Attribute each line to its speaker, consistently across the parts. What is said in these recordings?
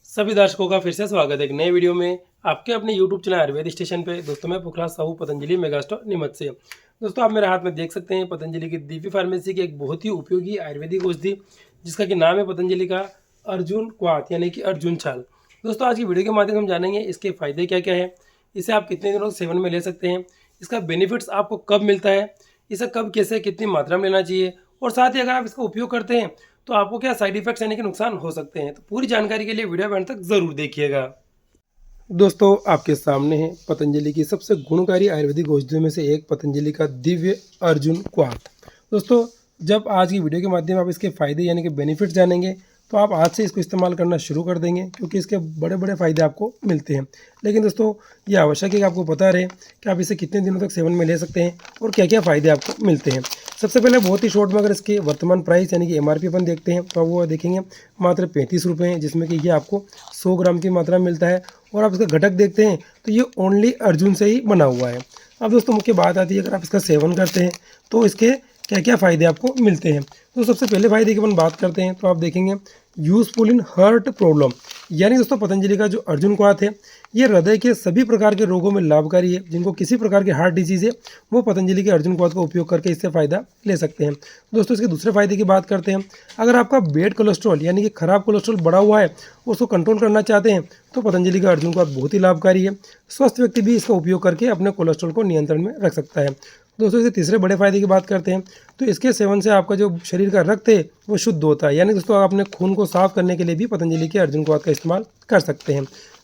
Speaker 1: सभी दर्शकों का फिर से स्वागत है एक नए वीडियो में आपके अपने YouTube चैनल आयुर्वेद स्टेशन पे। दोस्तों मैं पुखराज साहू पतंजलि मेगा स्टोर नीमच से। दोस्तों आप मेरे हाथ में देख सकते हैं पतंजलि की दिव्य फार्मेसी की एक बहुत ही उपयोगी आयुर्वेदिक औषधि जिसका कि नाम है पतंजलि का अर्जुन क्वाथ यानी कि अर्जुन छाल। दोस्तों आज की वीडियो के माध्यम से हम जानेंगे इसके फायदे क्या क्या है, इसे आप कितने दिनों सेवन में ले सकते हैं, इसका बेनिफिट्स आपको कब मिलता है, इसे कब कैसे कितनी मात्रा में लेना चाहिए और साथ ही अगर आप इसका उपयोग करते हैं तो आपको क्या साइड इफेक्ट्स यानी कि नुकसान हो सकते हैं। तो पूरी जानकारी के लिए वीडियो एंड तक जरूर देखिएगा। दोस्तों आपके सामने है पतंजलि की सबसे गुणकारी आयुर्वेदिक औषधियों में से एक पतंजलि का दिव्य अर्जुन क्वाथ। दोस्तों जब आज की वीडियो के माध्यम से आप इसके फायदे यानी कि बेनिफिट्स जानेंगे तो आप आज से इसको इस्तेमाल करना शुरू कर देंगे क्योंकि इसके बड़े बड़े फ़ायदे आपको मिलते हैं। लेकिन दोस्तों ये आवश्यक है कि आपको पता रहे कि आप इसे कितने दिनों तक सेवन में ले सकते हैं और क्या क्या फ़ायदे आपको मिलते हैं। सबसे पहले बहुत ही शॉर्ट में अगर इसके वर्तमान प्राइस यानी कि MRP अपन देखते हैं तो वो देखेंगे मात्र 35 रुपये हैं, जिसमें कि ये आपको 100 ग्राम की मात्रा में मिलता है। और आप इसका घटक देखते हैं तो ये ओनली अर्जुन से ही बना हुआ है। अब दोस्तों मुख्य बात आती है अगर आप इसका सेवन करते हैं तो इसके क्या क्या फ़ायदे आपको मिलते हैं। तो सबसे पहले फ़ायदे की अपन बात करते हैं तो आप देखेंगे यूज़फुल इन हार्ट प्रॉब्लम, यानी दोस्तों पतंजलि का जो अर्जुन क्वाथ है ये हृदय के सभी प्रकार के रोगों में लाभकारी है। जिनको किसी प्रकार की हार्ट डिजीज़ है वो पतंजलि के अर्जुन क्वाथ का उपयोग करके इससे फ़ायदा ले सकते हैं। दोस्तों इसके दूसरे फायदे की बात करते हैं, अगर आपका बैड कोलेस्ट्रॉल यानी कि खराब कोलेस्ट्रॉल बढ़ा हुआ है उसको कंट्रोल करना चाहते हैं तो पतंजलि का अर्जुन क्वाथ बहुत ही लाभकारी है। स्वस्थ व्यक्ति भी इसका उपयोग करके अपने कोलेस्ट्रॉल को नियंत्रण में रख सकता है। दोस्तों इसके तीसरे बड़े फायदे की बात करते हैं तो इसके सेवन से आपका जो शरीर का रक्त है वो शुद्ध होता है, यानी दोस्तों आप अपने खून को साफ करने के लिए भी पतंजलि के अर्जुन क्वाथ का इस्तेमाल कर सकते हैं।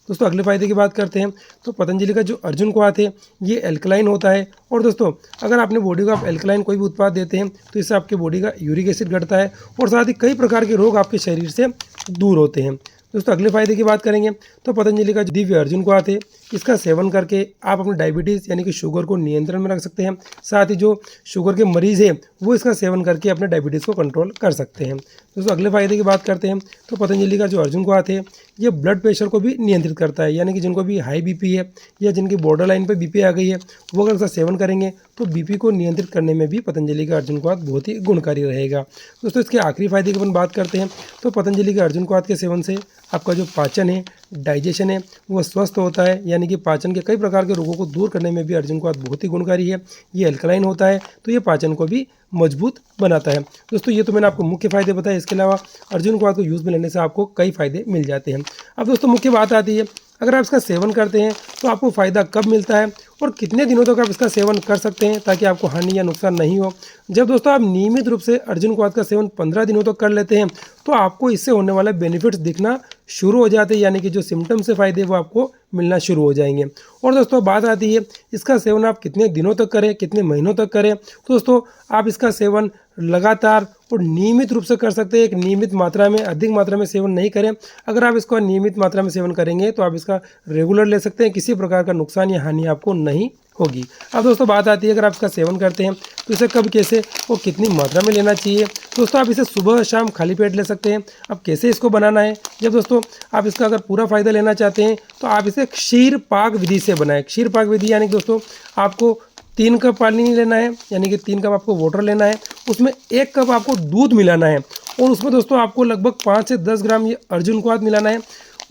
Speaker 1: दोस्तों अगले फायदे की बात करते हैं तो पतंजलि का जो अर्जुन क्वाथ है ये एल्कलाइन होता है। और दोस्तों अगर आपने बॉडी को आप एल्कलाइन कोई भी उत्पाद देते हैं तो इससे आपकी बॉडी का यूरिक एसिड घटता है और साथ ही कई प्रकार के रोग आपके शरीर से दूर होते हैं। दोस्तों अगले फायदे की बात करेंगे तो पतंजलि का जो दिव्य अर्जुन क्वाथ है इसका सेवन करके आप अपने डायबिटीज़ यानी कि शुगर को नियंत्रण में रख सकते हैं। साथ ही जो शुगर के मरीज़ हैं वो इसका सेवन करके अपने डायबिटीज़ को कंट्रोल कर सकते हैं। दोस्तों अगले फायदे की बात करते हैं तो पतंजलि का जो अर्जुन क्वाथ है ये ब्लड प्रेशर को भी नियंत्रित करता है, यानी कि जिनको भी हाई बीपी है या जिनकी बॉर्डर लाइन पर बीपी आ गई है वो अगर इसका सेवन करेंगे तो बीपी को नियंत्रित करने में भी पतंजलि का अर्जुन क्वाथ बहुत ही गुणकारी रहेगा। दोस्तों इसके आखिरी फायदे की अपन बात करते हैं तो पतंजलि के अर्जुन क्वाथ के सेवन से आपका जो पाचन है, डाइजेशन है वो स्वस्थ होता है, यानी कि पाचन के कई प्रकार के रोगों को दूर करने में भी अर्जुन क्वाथ बहुत ही गुणकारी है। ये एल्कलाइन होता है तो ये पाचन को भी मजबूत बनाता है। दोस्तों ये तो मैंने आपको मुख्य फायदे बताए, इसके अलावा अर्जुन क्वाथ को यूज़ में लेने से आपको कई फायदे मिल जाते हैं। अब दोस्तों मुख्य बात आती है अगर आप इसका सेवन करते हैं तो आपको फ़ायदा कब मिलता है और कितने दिनों तक आप इसका सेवन कर सकते हैं ताकि आपको हानि या नुकसान नहीं हो। जब दोस्तों आप नियमित रूप से अर्जुन क्वाथ का सेवन 15 दिनों तक कर लेते हैं तो आपको इससे होने वाले बेनिफिट्स दिखना शुरू हो जाते हैं, यानी कि जो सिम्टम्स से फ़ायदे वो आपको मिलना शुरू हो जाएंगे। और दोस्तों बात आती है इसका सेवन आप कितने दिनों तक करें, कितने महीनों तक करें। तो दोस्तों आप इसका सेवन लगातार और नियमित रूप से कर सकते हैं, एक नियमित मात्रा में, अधिक मात्रा में सेवन नहीं करें। अगर आप इसको नियमित मात्रा में सेवन करेंगे तो आप इसका रेगुलर ले सकते हैं, किसी प्रकार का नुकसान या हानि आपको नहीं होगी। अब दोस्तों बात आती है अगर आप इसका सेवन करते हैं तो इसे कब, कैसे और कितनी मात्रा में लेना चाहिए। दोस्तों आप इसे सुबह शाम खाली पेट ले सकते हैं। अब कैसे इसको बनाना है, जब दोस्तों आप इसका अगर पूरा फ़ायदा लेना चाहते हैं तो आप इसे क्षीर पाक विधि से बनाएं। क्षीर पाक विधि यानी कि दोस्तों आपको 3 कप पानी लेना है, यानी कि 3 कप आपको वाटर लेना है, उसमें 1 कप आपको दूध मिलाना है और उसमें दोस्तों आपको लगभग 5 से 10 ग्राम ये अर्जुन क्वाथ मिलाना है।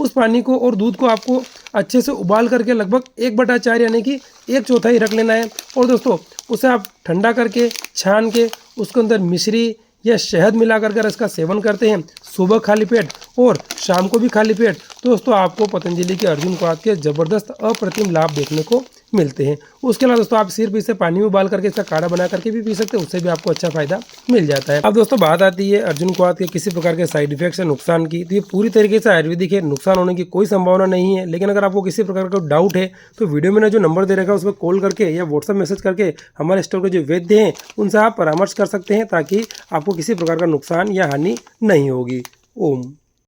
Speaker 1: उस पानी को और दूध को आपको अच्छे से उबाल करके लगभग 1/4 यानी कि 1/4 रख लेना है। और दोस्तों उसे आप ठंडा करके छान के उसके अंदर मिश्री या शहद मिला कर इसका सेवन करते हैं सुबह खाली पेट और शाम को भी खाली पेट, तो दोस्तों आपको पतंजलि के अर्जुन क्वाथ के ज़बरदस्त अप्रतिम लाभ देखने को मिलते हैं। उसके अलावा दोस्तों आप सिर्फ इसे पानी में उबाल करके इसका काढ़ा बना करके भी पी सकते हैं, उससे भी आपको अच्छा फायदा मिल जाता है। अब दोस्तों बात आती है अर्जुन क्वाथ के किसी प्रकार के साइड इफेक्ट्स या नुकसान की, तो ये पूरी तरीके से आयुर्वेदिक है, नुकसान होने की कोई संभावना नहीं है। लेकिन अगर आपको किसी प्रकार का डाउट है तो वीडियो में जो नंबर दे रखा है उसमें कॉल करके या व्हाट्सअप मैसेज करके हमारे स्टोर के जो वैद्य हैं उनसे आप परामर्श कर सकते हैं ताकि आपको किसी प्रकार का नुकसान या हानि नहीं होगी। ओम।